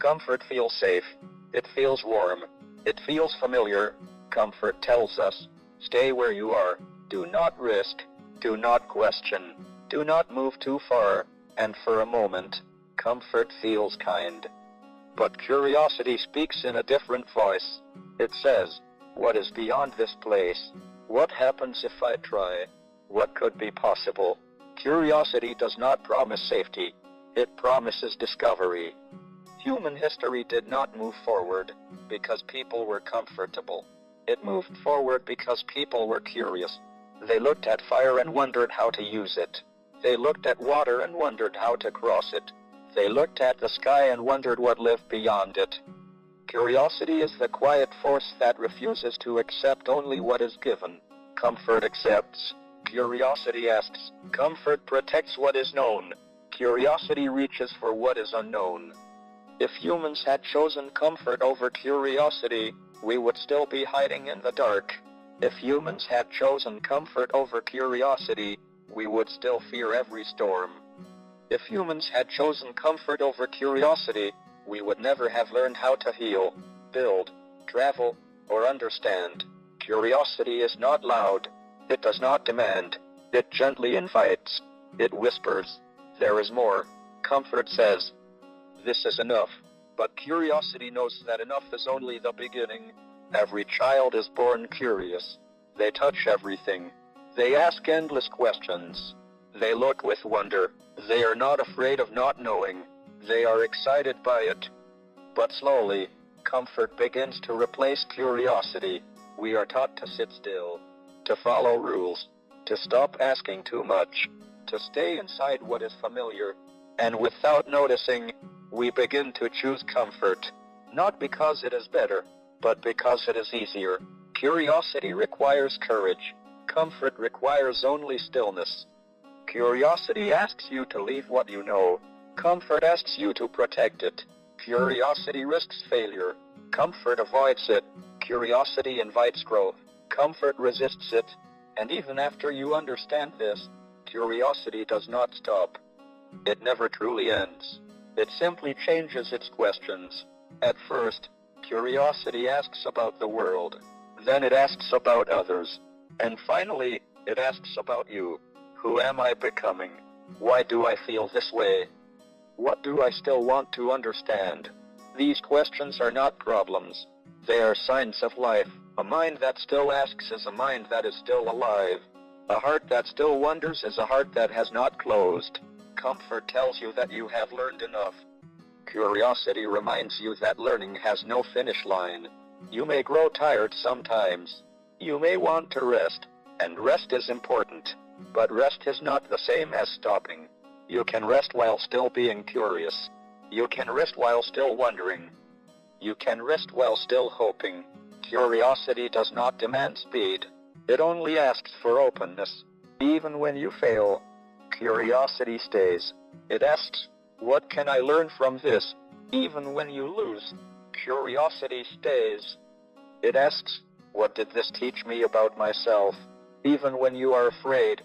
Comfort feels safe. It feels warm. It feels familiar. Comfort tells us, stay where you are. Do not risk. Do not question. Do not move too far. And for a moment, comfort feels kind. But curiosity speaks in a different voice. It says, what is beyond this place? What happens if I try? What could be possible? Curiosity does not promise safety. It promises discovery. Human history did not move forward because people were comfortable. It moved forward because people were curious. They looked at fire and wondered how to use it. They looked at water and wondered how to cross it. They looked at the sky and wondered what lived beyond it. Curiosity is the quiet force that refuses to accept only what is given. Comfort accepts. Curiosity asks. Comfort protects what is known. Curiosity reaches for what is unknown. If humans had chosen comfort over curiosity, we would still be hiding in the dark. If humans had chosen comfort over curiosity, we would still fear every storm. If humans had chosen comfort over curiosity, we would never have learned how to heal, build, travel, or understand. Curiosity is not loud. It does not demand. It gently invites. It whispers, there is more. Comfort says, this is enough. But curiosity knows that enough is only the beginning. Every child is born curious. They touch everything. They ask endless questions. They look with wonder. They are not afraid of not knowing. They are excited by it. But slowly, comfort begins to replace curiosity. We are taught to sit still, to follow rules, to stop asking too much, to stay inside what is familiar. And without noticing, we begin to choose comfort, not because it is better, but because it is easier. Curiosity requires courage. Comfort requires only stillness. Curiosity asks you to leave what you know. Comfort asks you to protect it. Curiosity risks failure. Comfort avoids it. Curiosity invites growth. Comfort resists it. And even after you understand this, curiosity does not stop. It never truly ends. It simply changes its questions. At first, curiosity asks about the world. Then it asks about others. And finally, it asks about you. Who am I becoming? Why do I feel this way? What do I still want to understand? These questions are not problems. They are signs of life. A mind that still asks is a mind that is still alive. A heart that still wonders is a heart that has not closed. Comfort tells you that you have learned enough. Curiosity reminds you that learning has no finish line. You may grow tired sometimes. You may want to rest, and rest is important. But rest is not the same as stopping. You can rest while still being curious. You can rest while still wondering. You can rest while still hoping. Curiosity does not demand speed. It only asks for openness. Even when you fail, curiosity stays. It asks, what can I learn from this? Even when you lose, curiosity stays. It asks, what did this teach me about myself? Even when you are afraid,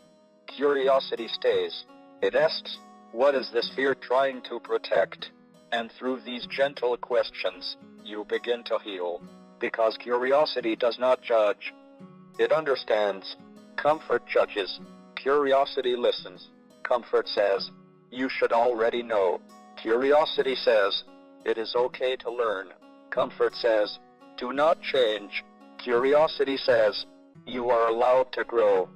curiosity stays. It asks, what is this fear trying to protect? And through these gentle questions, you begin to heal. Because curiosity does not judge. It understands. Comfort judges. Curiosity listens. Comfort says, you should already know. Curiosity says, it is okay to learn. Comfort says, do not change. Curiosity says, you are allowed to grow.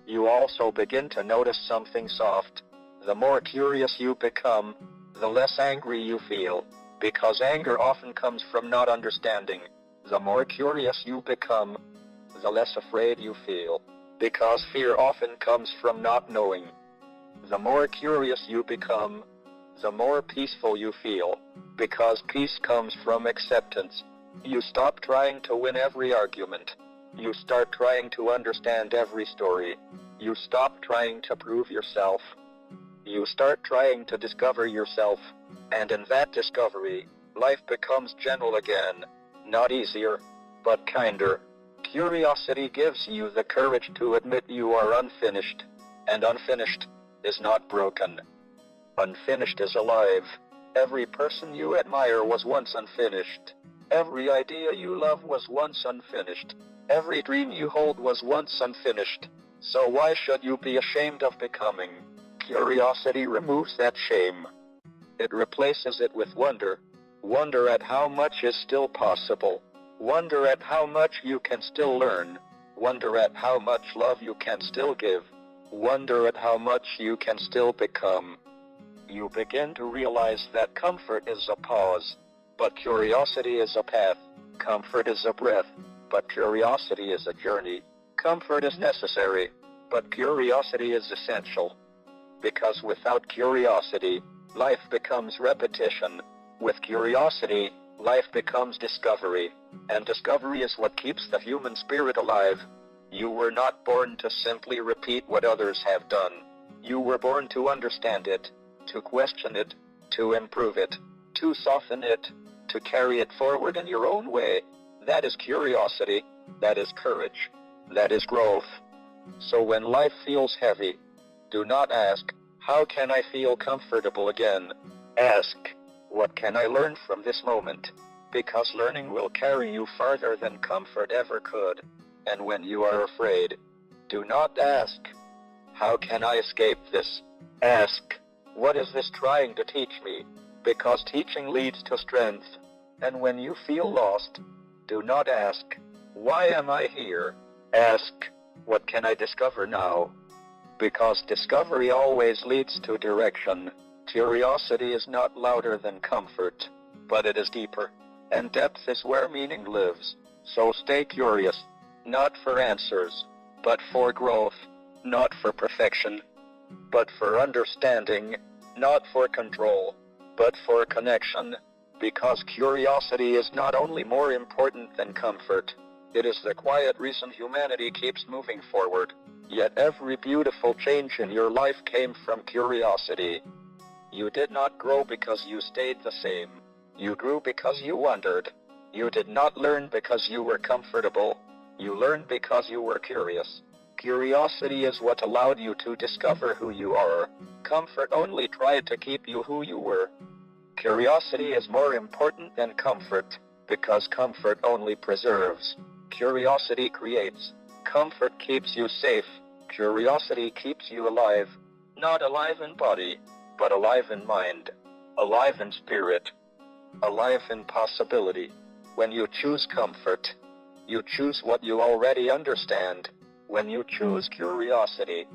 You also begin to notice something soft. The more curious you become, the less angry you feel, because anger often comes from not understanding. The more curious you become, the less afraid you feel, because fear often comes from not knowing. The more curious you become, the more peaceful you feel, because peace comes from acceptance. You stop trying to win every argument. You start trying to understand every story. You stop trying to prove yourself. You start trying to discover yourself. And in that discovery, life becomes gentle again. Not easier, but kinder. Curiosity gives you the courage to admit you are unfinished. And unfinished is not broken. Unfinished is alive. Every person you admire was once unfinished. Every idea you love was once unfinished. Every dream you hold was once unfinished. So why should you be ashamed of becoming? Curiosity removes that shame. It replaces it with wonder. Wonder at how much is still possible. Wonder at how much you can still learn. Wonder at how much love you can still give. Wonder at how much you can still become. You begin to realize that comfort is a pause, but curiosity is a path. Comfort is a breath, but curiosity is a journey. Comfort is necessary, but curiosity is essential. Because without curiosity, life becomes repetition. With curiosity, life becomes discovery. And discovery is what keeps the human spirit alive. You were not born to simply repeat what others have done. You were born to understand it, to question it, to improve it, to soften it, to carry it forward in your own way. That is curiosity. That is courage. That is growth. So when life feels heavy, do not ask, how can I feel comfortable again? Ask, what can I learn from this moment? Because learning will carry you farther than comfort ever could. And when you are afraid, do not ask, how can I escape this? Ask, what is this trying to teach me? Because teaching leads to strength. And when you feel lost, do not ask, why am I here? Ask, what can I discover now? Because discovery always leads to direction. Curiosity is not louder than comfort, but it is deeper. And depth is where meaning lives. So stay curious, not for answers, but for growth, not for perfection, but for understanding, not for control, but for connection. Because curiosity is not only more important than comfort, it is the quiet reason humanity keeps moving forward. Yet every beautiful change in your life came from curiosity. You did not grow because you stayed the same. You grew because you wondered. You did not learn because you were comfortable. You learned because you were curious. Curiosity is what allowed you to discover who you are. Comfort only tried to keep you who you were. Curiosity is more important than comfort, because comfort only preserves. Curiosity creates. Comfort keeps you safe. Curiosity keeps you alive. Not alive in body, but alive in mind. Alive in spirit. Alive in possibility. When you choose comfort, you choose what you already understand. When you choose curiosity,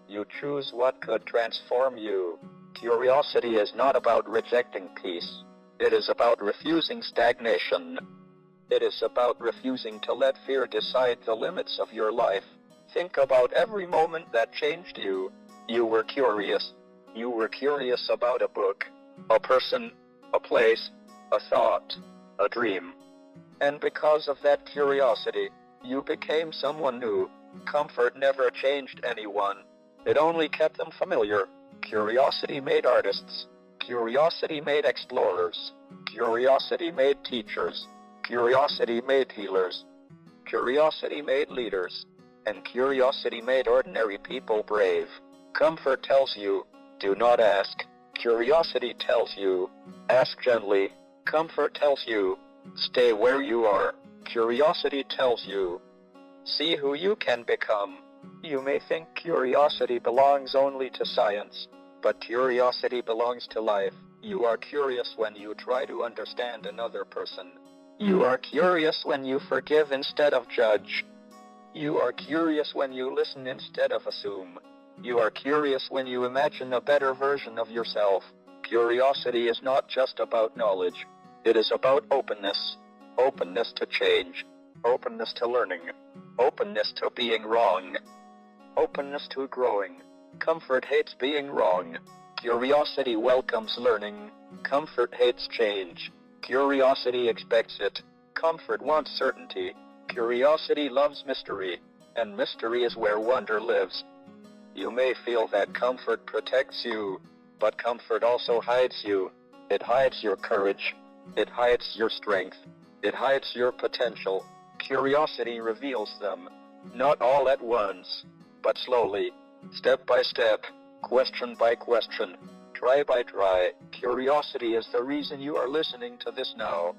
you choose what could transform you. Curiosity is not about rejecting peace. It is about refusing stagnation. It is about refusing to let fear decide the limits of your life. Think about every moment that changed you. You were curious. You were curious about a book, a person, a place, a thought, a dream. And because of that curiosity, you became someone new. Comfort never changed anyone. It only kept them familiar. Curiosity made artists. Curiosity made explorers. Curiosity made teachers. Curiosity made healers. Curiosity made leaders. And curiosity made ordinary people brave. Comfort tells you, do not ask. Curiosity tells you, ask gently. Comfort tells you, stay where you are. Curiosity tells you, see who you can become. You may think curiosity belongs only to science, but curiosity belongs to life. You are curious when you try to understand another person. You are curious when you forgive instead of judge. You are curious when you listen instead of assume. You are curious when you imagine a better version of yourself. Curiosity is not just about knowledge. It is about openness. Openness to change. Openness to learning. Openness to being wrong. Openness to growing. Comfort hates being wrong. Curiosity welcomes learning. Comfort hates change. Curiosity expects it. Comfort wants certainty. Curiosity loves mystery. And mystery is where wonder lives. You may feel that comfort protects you, but comfort also hides you. It hides your courage. It hides your strength. It hides your potential. Curiosity reveals them. Not all at once, but slowly, step by step, question by question. Try by try, curiosity is the reason you are listening to this now.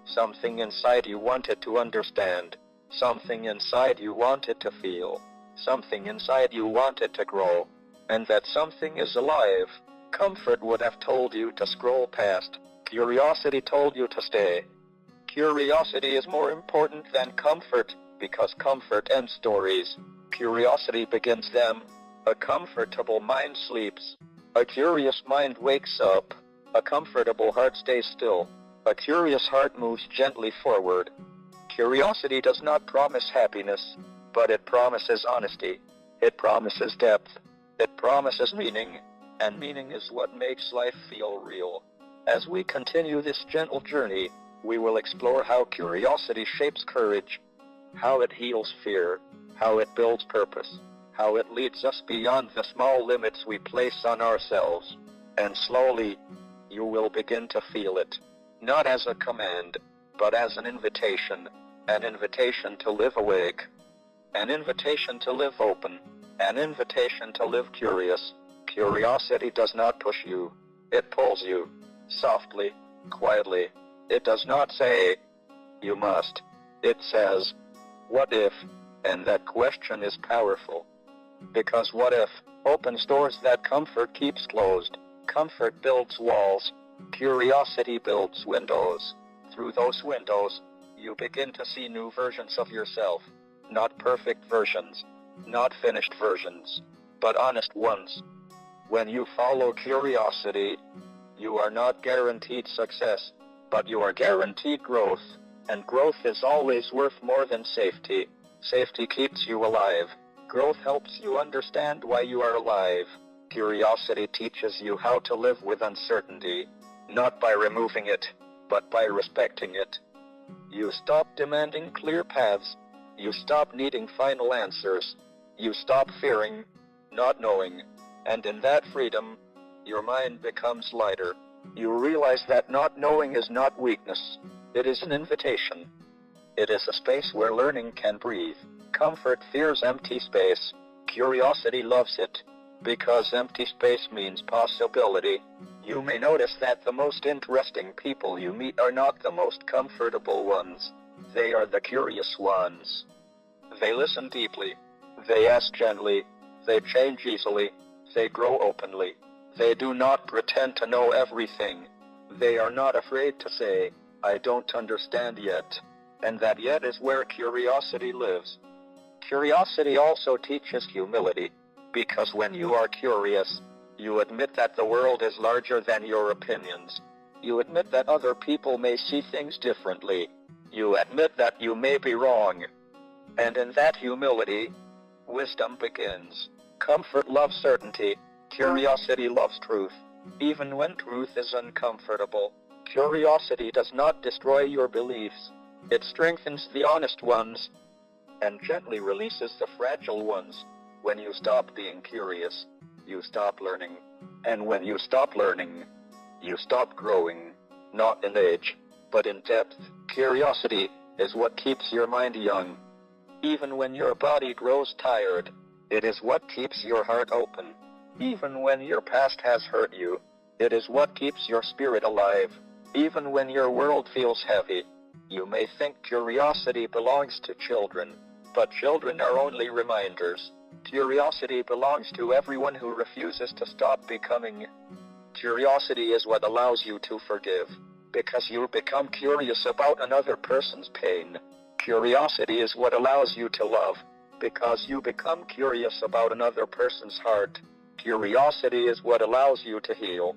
Something inside you wanted to understand. Something inside you wanted to feel. Something inside you wanted to grow. And that something is alive. Comfort would have told you to scroll past. Curiosity told you to stay. Curiosity is more important than comfort, because comfort ends stories. Curiosity begins them. A comfortable mind sleeps. A curious mind wakes up. A comfortable heart stays still. A curious heart moves gently forward. Curiosity does not promise happiness, but it promises honesty. It promises depth. It promises meaning. And meaning is what makes life feel real. As we continue this gentle journey, we will explore how curiosity shapes courage, how it heals fear, how it builds purpose, how it leads us beyond the small limits we place on ourselves. And slowly, you will begin to feel it, not as a command, but as an invitation to live awake, an invitation to live open, an invitation to live curious. Curiosity does not push you, it pulls you, softly, quietly. It does not say, you must. It says, what if? And that question is powerful. Because what if opens doors that comfort keeps closed. Comfort builds walls. Curiosity builds windows. Through those windows, you begin to see new versions of yourself. Not perfect versions, not finished versions, but honest ones. When you follow curiosity, you are not guaranteed success, but you are guaranteed growth. And growth is always worth more than safety. Safety keeps you alive. Growth helps you understand why you are alive. Curiosity teaches you how to live with uncertainty, not by removing it, but by respecting it. You stop demanding clear paths. You stop needing final answers. You stop fearing not knowing. And in that freedom, your mind becomes lighter. You realize that not knowing is not weakness. It is an invitation. It is a space where learning can breathe. Comfort fears empty space. Curiosity loves it, because empty space means possibility. You may notice that the most interesting people you meet are not the most comfortable ones. They are the curious ones. They listen deeply. They ask gently. They change easily. They grow openly. They do not pretend to know everything. They are not afraid to say, I don't understand yet. And that yet is where curiosity lives. Curiosity also teaches humility, because when you are curious, you admit that the world is larger than your opinions. You admit that other people may see things differently. You admit that you may be wrong. And in that humility, wisdom begins. Comfort loves certainty. Curiosity loves truth. Even when truth is uncomfortable, curiosity does not destroy your beliefs. It strengthens the honest ones and gently releases the fragile ones. When you stop being curious, you stop learning. And when you stop learning, you stop growing, not in age, but in depth. Curiosity is what keeps your mind young. Even when your body grows tired, it is what keeps your heart open. Even when your past has hurt you, it is what keeps your spirit alive. Even when your world feels heavy, you may think curiosity belongs to children, but children are only reminders. Curiosity belongs to everyone who refuses to stop becoming. Curiosity is what allows you to forgive, because you become curious about another person's pain. Curiosity is what allows you to love, because you become curious about another person's heart. Curiosity is what allows you to heal,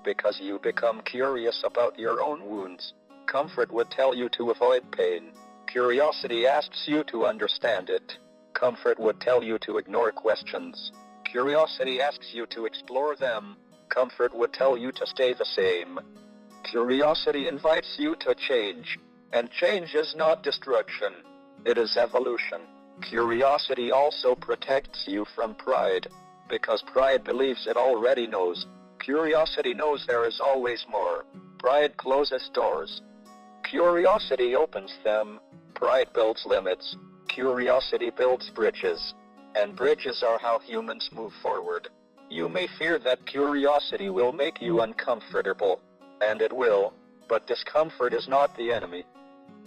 because you become curious about your own wounds. Comfort would tell you to avoid pain. Curiosity asks you to understand it. Comfort would tell you to ignore questions. Curiosity asks you to explore them. Comfort would tell you to stay the same. Curiosity invites you to change. And change is not destruction. It is evolution. Curiosity also protects you from pride, because pride believes it already knows. Curiosity knows there is always more. Pride closes doors. Curiosity opens them. Pride builds limits. Curiosity builds bridges. And bridges are how humans move forward. You may fear that curiosity will make you uncomfortable, and it will, but discomfort is not the enemy.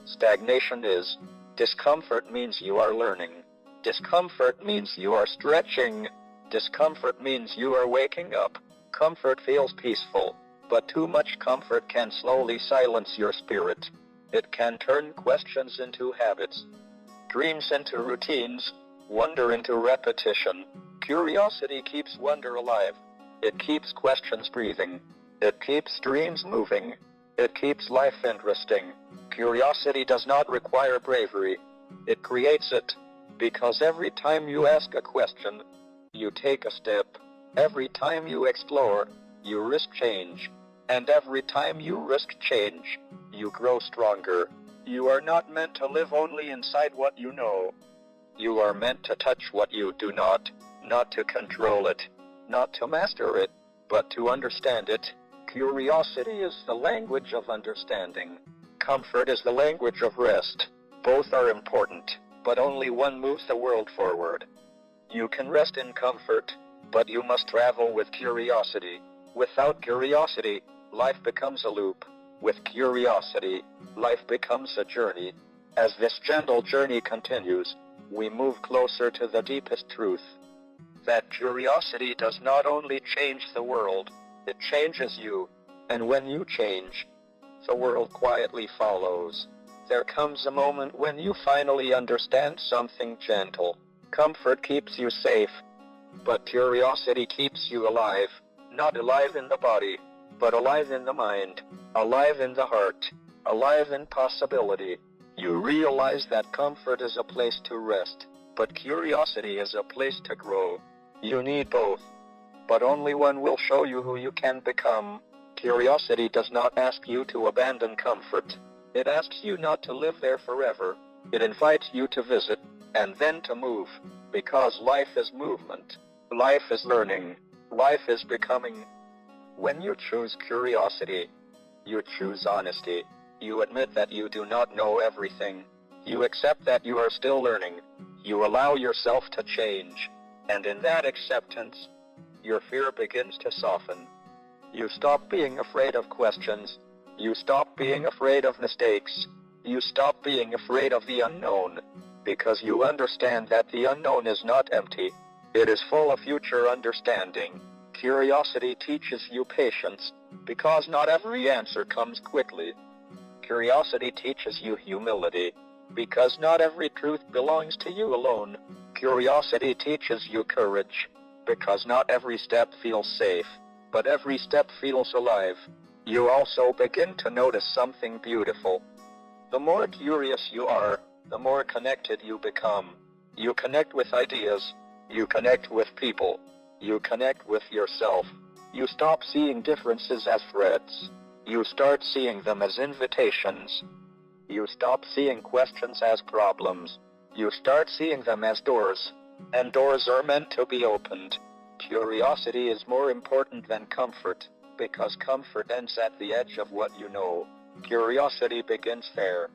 Stagnation is. Discomfort means you are learning. Discomfort means you are stretching. Discomfort means you are waking up. Comfort feels peaceful, but too much comfort can slowly silence your spirit. It can turn questions into habits, dreams into routines, wonder into repetition. Curiosity keeps wonder alive. It keeps questions breathing. It keeps dreams moving. It keeps life interesting. Curiosity does not require bravery. It creates it. Because every time you ask a question, you take a step. Every time you explore, you risk change. And every time you risk change, you grow stronger. You are not meant to live only inside what you know. You are meant to touch what you do not to control it, not to master it, but to understand it. Curiosity is the language of understanding. Comfort is the language of rest. Both are important, but only one moves the world forward. You can rest in comfort, but you must travel with curiosity. Without curiosity, life becomes a loop. With curiosity, life becomes a journey. As this gentle journey continues, we move closer to the deepest truth. That curiosity does not only change the world, it changes you. And when you change, the world quietly follows. There comes a moment when you finally understand something gentle. Comfort keeps you safe, but curiosity keeps you alive. Not alive in the body, but alive in the mind, alive in the heart, alive in possibility. You realize that comfort is a place to rest, but curiosity is a place to grow. You need both, but only one will show you who you can become. Curiosity does not ask you to abandon comfort. It asks you not to live there forever. It invites you to visit, and then to move, because life is movement. Life is learning. Life is becoming. When you choose curiosity, you choose honesty. You admit that you do not know everything. You accept that you are still learning. You allow yourself to change. And in that acceptance, your fear begins to soften. You stop being afraid of questions. You stop being afraid of mistakes. You stop being afraid of the unknown. Because you understand that the unknown is not empty. It is full of future understanding. Curiosity teaches you patience, because not every answer comes quickly. Curiosity teaches you humility, because not every truth belongs to you alone. Curiosity teaches you courage, because not every step feels safe, but every step feels alive. You also begin to notice something beautiful. The more curious you are, the more connected you become. You connect with ideas. You connect with people. You connect with yourself. You stop seeing differences as threats. You start seeing them as invitations. You stop seeing questions as problems. You start seeing them as doors. And doors are meant to be opened. Curiosity is more important than comfort, because comfort ends at the edge of what you know. Curiosity begins there.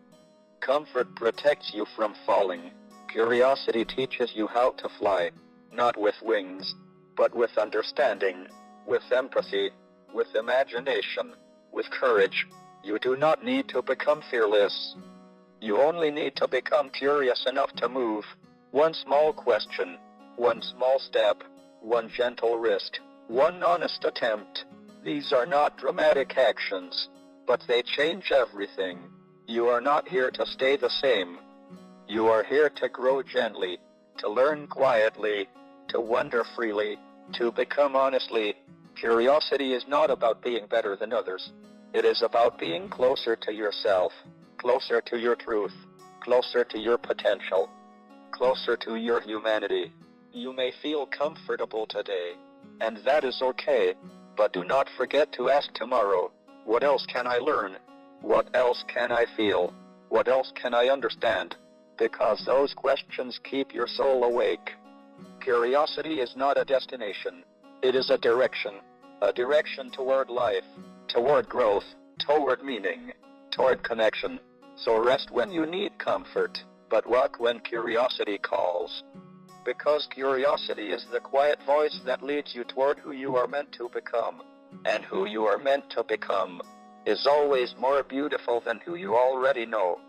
Comfort protects you from falling. Curiosity teaches you how to fly, not with wings, but with understanding, with empathy, with imagination, with courage. You do not need to become fearless. You only need to become curious enough to move. One small question, one small step, one gentle risk, one honest attempt. These are not dramatic actions, but they change everything. You are not here to stay the same. You are here to grow gently, to learn quietly, to wonder freely, to become honestly. Curiosity is not about being better than others. It is about being closer to yourself, closer to your truth, closer to your potential, closer to your humanity. You may feel comfortable today, and that is okay, but do not forget to ask tomorrow, what else can I learn? What else can I feel? What else can I understand? Because those questions keep your soul awake. Curiosity is not a destination. It is a direction toward life, toward growth, toward meaning, toward connection. So rest when you need comfort, but walk when curiosity calls. Because curiosity is the quiet voice that leads you toward who you are meant to become. And who you are meant to become is always more beautiful than who you already know.